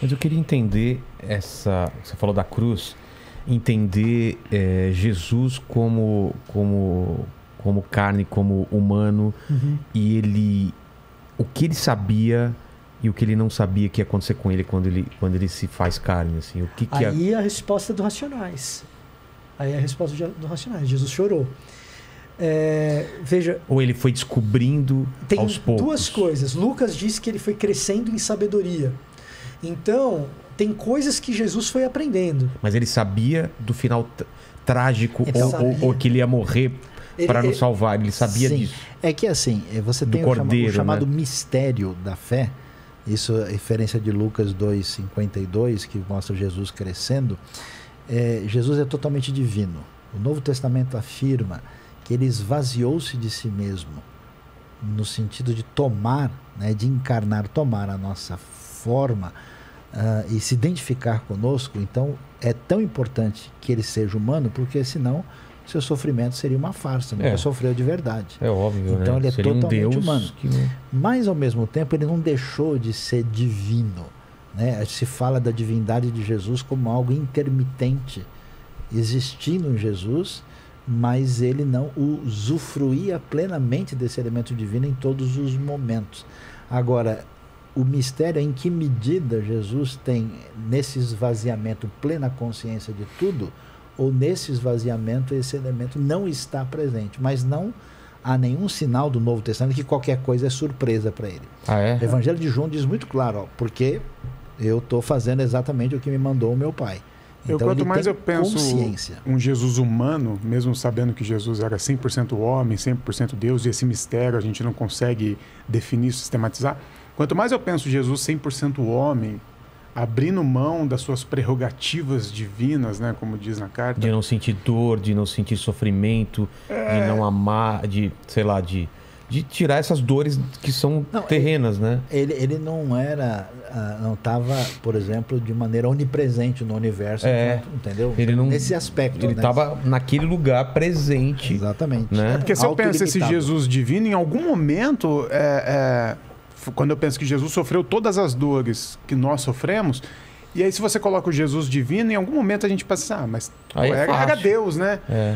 Mas eu queria entender você falou da cruz, entender Jesus como carne, como humano, e o que ele sabia e o que ele não sabia que ia acontecer com ele quando ele se faz carne, assim. Aí a resposta do Racionais. Jesus chorou. Veja, ou ele foi descobrindo aos poucos? Tem duas coisas. Lucas diz que ele foi crescendo em sabedoria. Então, tem coisas que Jesus foi aprendendo. Mas ele sabia do final trágico ou que ele ia morrer para nos salvar. Ele sabia disso. É que assim, você tem o chamado mistério da fé. Isso é referência de Lucas 2,52, que mostra Jesus crescendo. Jesus é totalmente divino. O Novo Testamento afirma que ele esvaziou-se de si mesmo, no sentido de tomar, de encarnar, tomar a nossa forma e se identificar conosco. Então é tão importante que ele seja humano, porque senão seu sofrimento seria uma farsa, nunca sofreu de verdade. É óbvio, então ele é seria totalmente um Deus humano. Mas ao mesmo tempo ele não deixou de ser divino, Se fala da divindade de Jesus como algo intermitente, existindo em Jesus, mas ele não usufruía plenamente desse elemento divino em todos os momentos. Agora, o mistério é em que medida Jesus tem, nesse esvaziamento, plena consciência de tudo, ou nesse esvaziamento esse elemento não está presente. Mas não há nenhum sinal do Novo Testamento que qualquer coisa é surpresa para ele. O Evangelho de João diz muito claro, porque eu estou fazendo exatamente o que me mandou o meu Pai. Então, quanto mais eu penso um Jesus humano, mesmo sabendo que Jesus era 100% homem, 100% Deus, e esse mistério a gente não consegue definir, sistematizar, quanto mais eu penso Jesus 100% homem, abrindo mão das suas prerrogativas divinas, como diz na carta. De não sentir dor, de não sentir sofrimento, de não amar, de tirar essas dores que são terrenas, Ele não estava, por exemplo, de maneira onipresente no universo, entendeu? Nesse aspecto. Ele estava naquele lugar presente. Exatamente. Porque se eu penso esse Jesus divino, em algum momento, quando eu penso que Jesus sofreu todas as dores que nós sofremos, e aí se você coloca o Jesus divino, em algum momento a gente pensa, mas era Deus,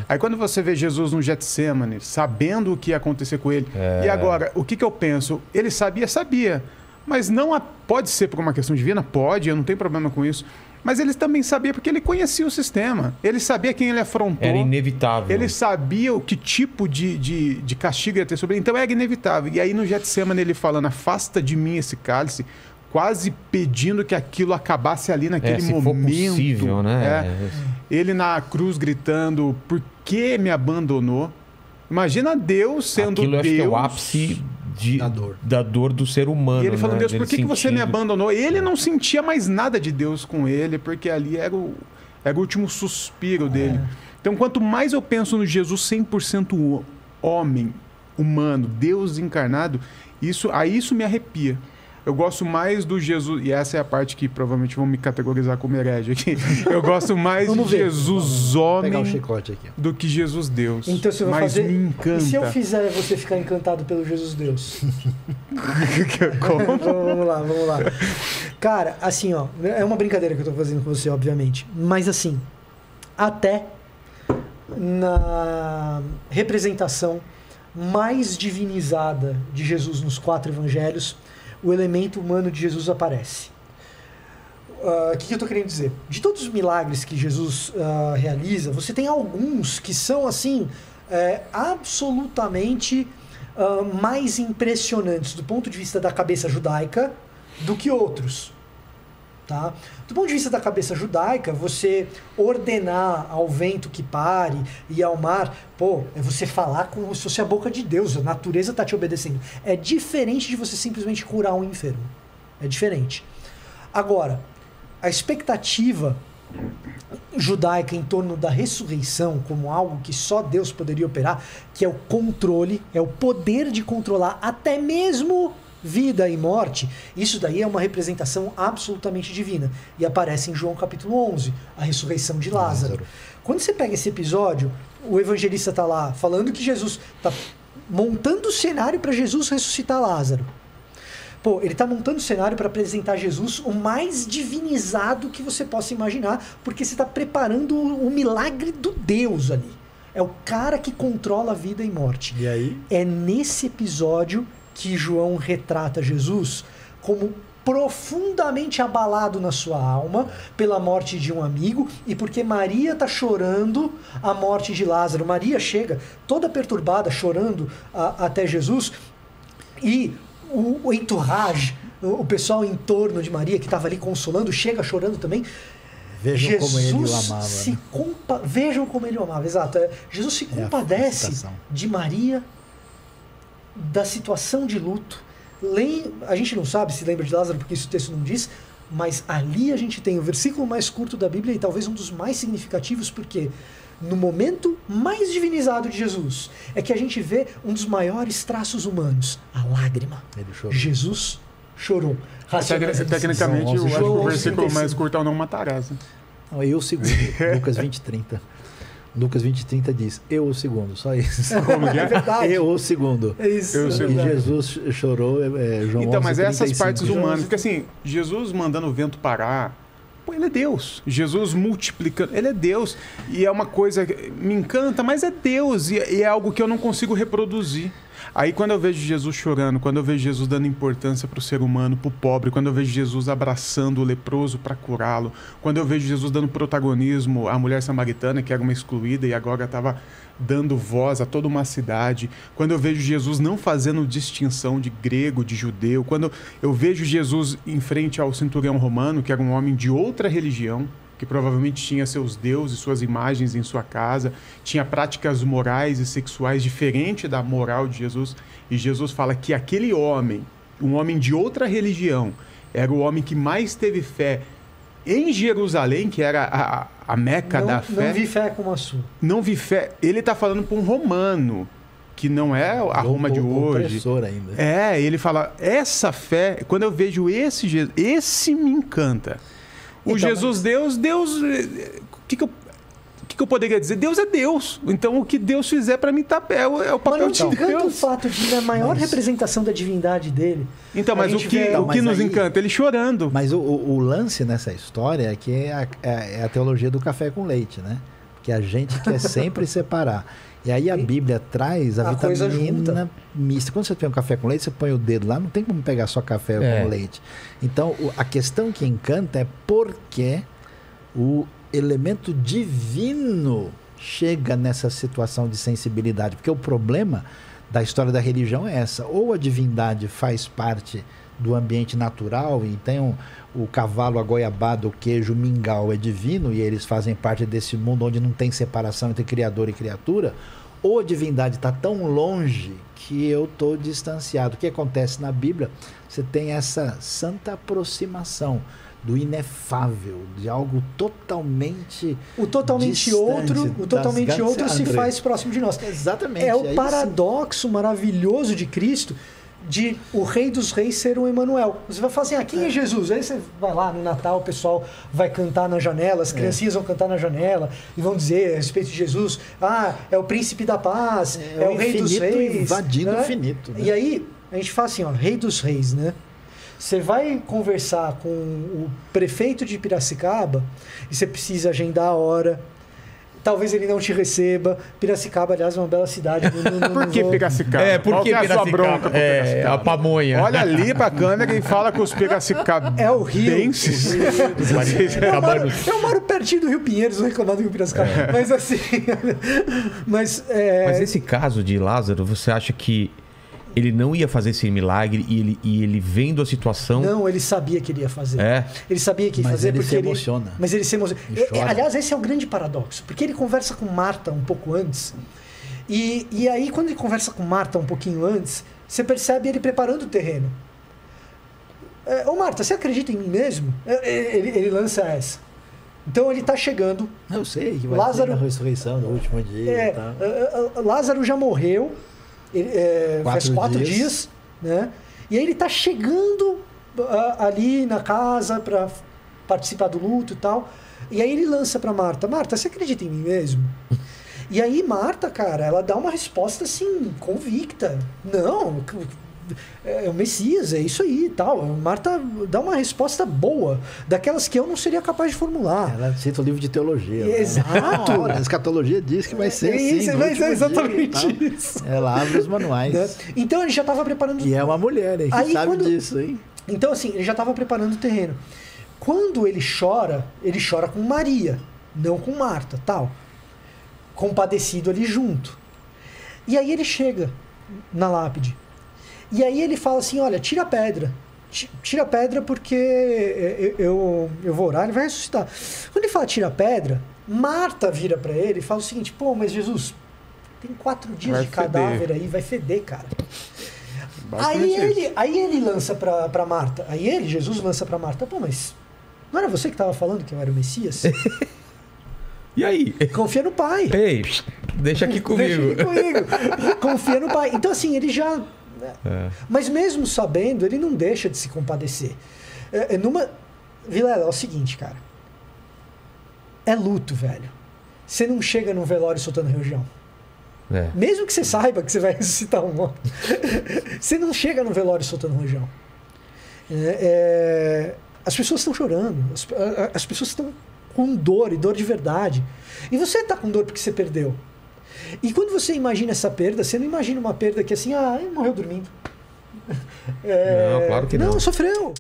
Aí quando você vê Jesus no Getsemane, sabendo o que ia acontecer com ele, e agora, o que eu penso? Ele sabia, mas não pode ser por uma questão divina? Pode, eu não tenho problema com isso. Mas ele também sabia, porque ele conhecia o sistema. Ele sabia quem ele afrontou. Era inevitável. Ele sabia o que tipo de castigo ia ter sobre ele. Então era inevitável. E aí no Getsemane ele falando, afasta de mim esse cálice, quase pedindo que aquilo acabasse ali naquele momento. For possível, Ele na cruz gritando, por que me abandonou? Imagina Deus sendo Aquilo, Deus. Acho que é o ápice da dor do ser humano. E ele falando, Deus, por que você me abandonou? Ele não sentia mais nada de Deus com ele, porque ali era o último suspiro dele. Então, quanto mais eu penso no Jesus 100% homem, humano, Deus encarnado, isso me arrepia. Eu gosto mais do Jesus, e essa é a parte que provavelmente vão me categorizar como herege aqui. Eu gosto mais de Jesus homem do que Jesus Deus. Então, se eu vou mas fazer... me encanta. E se eu fizer você ficar encantado pelo Jesus Deus? Como? Vamos lá. Cara, assim, é uma brincadeira que eu tô fazendo com você, obviamente. Mas assim, até na representação mais divinizada de Jesus nos 4 evangelhos, o elemento humano de Jesus aparece. O que eu estou querendo dizer? De todos os milagres que Jesus realiza, você tem alguns que são assim absolutamente mais impressionantes do ponto de vista da cabeça judaica do que outros. Tá? Do ponto de vista da cabeça judaica, você ordenar ao vento que pare e ao mar, é você falar como se fosse a boca de Deus, a natureza está te obedecendo. É diferente de você simplesmente curar um enfermo. É diferente. Agora, a expectativa judaica em torno da ressurreição como algo que só Deus poderia operar, que é o controle, é o poder de controlar até mesmo vida e morte, isso daí é uma representação absolutamente divina. E aparece em João capítulo 11, a ressurreição de Lázaro. Quando você pega esse episódio, o evangelista está lá falando que Jesus está montando o cenário para Jesus ressuscitar Lázaro. Pô, ele está montando o cenário para apresentar Jesus o mais divinizado que você possa imaginar, porque você está preparando o milagre do Deus ali. É o cara que controla a vida e morte. E aí? É nesse episódio que João retrata Jesus como profundamente abalado na sua alma pela morte de um amigo e porque Maria está chorando a morte de Lázaro. Maria chega toda perturbada, chorando até Jesus, e o entourage, o pessoal em torno de Maria que estava ali consolando, chega chorando também. Vejam Jesus como ele o amava. Se Vejam como ele o amava, exato. Jesus se compadece de Maria, da situação de luto. A gente não sabe se lembra de Lázaro, porque isso o texto não diz, mas ali a gente tem o versículo mais curto da Bíblia e talvez um dos mais significativos, porque no momento mais divinizado de Jesus é que a gente vê um dos maiores traços humanos, a lágrima. Ele chorou. Jesus chorou. Tecnicamente, eu acho que o versículo mais curto é o não matarás. Não, eu o segundo, Lucas 20:30. Lucas 20:30 diz, eu o segundo, só isso. Como que é? É verdade. Eu o segundo. É isso. E Jesus chorou, João Então, mas 11:35. essas partes humanas, porque assim, Jesus mandando o vento parar, pô, ele é Deus. Jesus multiplicando, ele é Deus. E é uma coisa que me encanta, mas é Deus. E é algo que eu não consigo reproduzir. Aí quando eu vejo Jesus chorando, quando eu vejo Jesus dando importância para o ser humano, para o pobre, quando eu vejo Jesus abraçando o leproso para curá-lo, quando eu vejo Jesus dando protagonismo à mulher samaritana, que era uma excluída e agora estava dando voz a toda uma cidade, quando eu vejo Jesus não fazendo distinção de grego, de judeu, quando eu vejo Jesus em frente ao centurião romano, que era um homem de outra religião, que provavelmente tinha seus deuses, suas imagens em sua casa, tinha práticas morais e sexuais diferentes da moral de Jesus, e Jesus fala que aquele homem, um homem de outra religião, era o homem que mais teve fé em Jerusalém, que era a Meca da fé. Não vi fé como a sua. Não vi fé. Ele está falando para um romano, que não é a Roma de hoje. Ainda. Ele fala, essa fé, quando eu vejo esse Jesus, esse me encanta. O então, Jesus Deus, o que eu poderia dizer? Deus é Deus. Então, o que Deus fizer para mim é o papel de Deus. Encanta o fato de a maior representação da divindade dele. Então, mas o que nos encanta? Ele chorando. Mas o lance nessa história é que é a teologia do café com leite, né? Que a gente quer sempre separar. E aí a Bíblia traz a vitamina mista. Quando você tem um café com leite, você põe o dedo lá, não tem como pegar só café com leite. Então, a questão que encanta é por que o elemento divino chega nessa situação de sensibilidade. Porque o problema da história da religião é essa. Ou a divindade faz parte do ambiente natural, então o cavalo, a goiabada, o queijo, o mingau é divino e eles fazem parte desse mundo onde não tem separação entre criador e criatura, ou a divindade está tão longe que eu estou distanciado. O que acontece na Bíblia? Você tem essa santa aproximação do inefável, de algo totalmente totalmente outro se faz próximo de nós. Exatamente. É o paradoxo maravilhoso de Cristo, de o Rei dos Reis ser um Emanuel. Você vai falar assim, quem é Jesus? Aí você vai lá no Natal, o pessoal vai cantar na janela, as criancinhas vão cantar na janela e vão dizer a respeito de Jesus, é o príncipe da paz, é o Rei dos Reis. Invadindo o infinito. Né? E aí, a gente fala assim, Rei dos Reis, né? Você vai conversar com o prefeito de Piracicaba e você precisa agendar a hora. Talvez ele não te receba. Piracicaba, aliás, é uma bela cidade. Por que Piracicaba? Por que Piracicaba? a sua bronca? A pamonha. Olha ali pra câmera e fala com os Piracicabenses. É o Rio. Eu moro pertinho do Rio Pinheiros, vou reclamar do Rio Piracicaba. Mas assim... Mas esse caso de Lázaro, você acha que ele não ia fazer esse milagre e ele vendo a situação... Não, ele sabia que ele ia fazer. Ele sabia que ia mas fazer ele porque se emociona. Mas ele se emociona. Aliás, esse é o grande paradoxo. Porque ele conversa com Marta um pouco antes. E aí, quando ele conversa com Marta um pouquinho antes, você percebe ele preparando o terreno. Ô Marta, você acredita em mim mesmo? Ele lança essa. Então ele está chegando. Eu sei que vai ter a ressurreição no último dia. Lázaro já morreu. Faz 4 dias, né? E aí ele tá chegando ali na casa para participar do luto e tal. E aí ele lança para Marta, você acredita em mim mesmo? E aí Marta, cara, ela dá uma resposta assim, convicta. Não, é o Messias, é isso aí e tal. Marta dá uma resposta boa, daquelas que eu não seria capaz de formular. Ela cita o livro de teologia. Exato. Né? Olha, a escatologia diz que vai ser assim. Vai ser exatamente isso. Ela abre os manuais. Né? Então ele já estava preparando... E é uma mulher, hein? Que sabe disso, hein? Então assim, ele já estava preparando o terreno. Quando ele chora com Maria, não com Marta, tal. Compadecido ali junto. E aí ele chega na lápide. E aí ele fala assim, olha, tira a pedra. Tira a pedra porque eu vou orar, ele vai ressuscitar. Quando ele fala tira a pedra, Marta vira para ele e fala o seguinte, pô, mas Jesus, tem 4 dias de cadáver aí, vai feder, cara. Aí ele lança pra Marta, Jesus lança pra Marta, pô, mas não era você que estava falando que eu era o Messias? E aí? Confia no Pai. Ei, deixa aqui comigo. Confia no Pai. Então assim, ele já... Mas mesmo sabendo, ele não deixa de se compadecer. Vilela, é o seguinte, cara. É luto, velho. Você não chega num velório soltando religião. Mesmo que você saiba que você vai ressuscitar um morto. Você não chega num velório soltando religião. As pessoas estão chorando. As pessoas estão com dor, e dor de verdade. E você está com dor porque você perdeu. E quando você imagina essa perda, você não imagina uma perda que assim, ele morreu dormindo. Não, claro que não. Não, sofreu.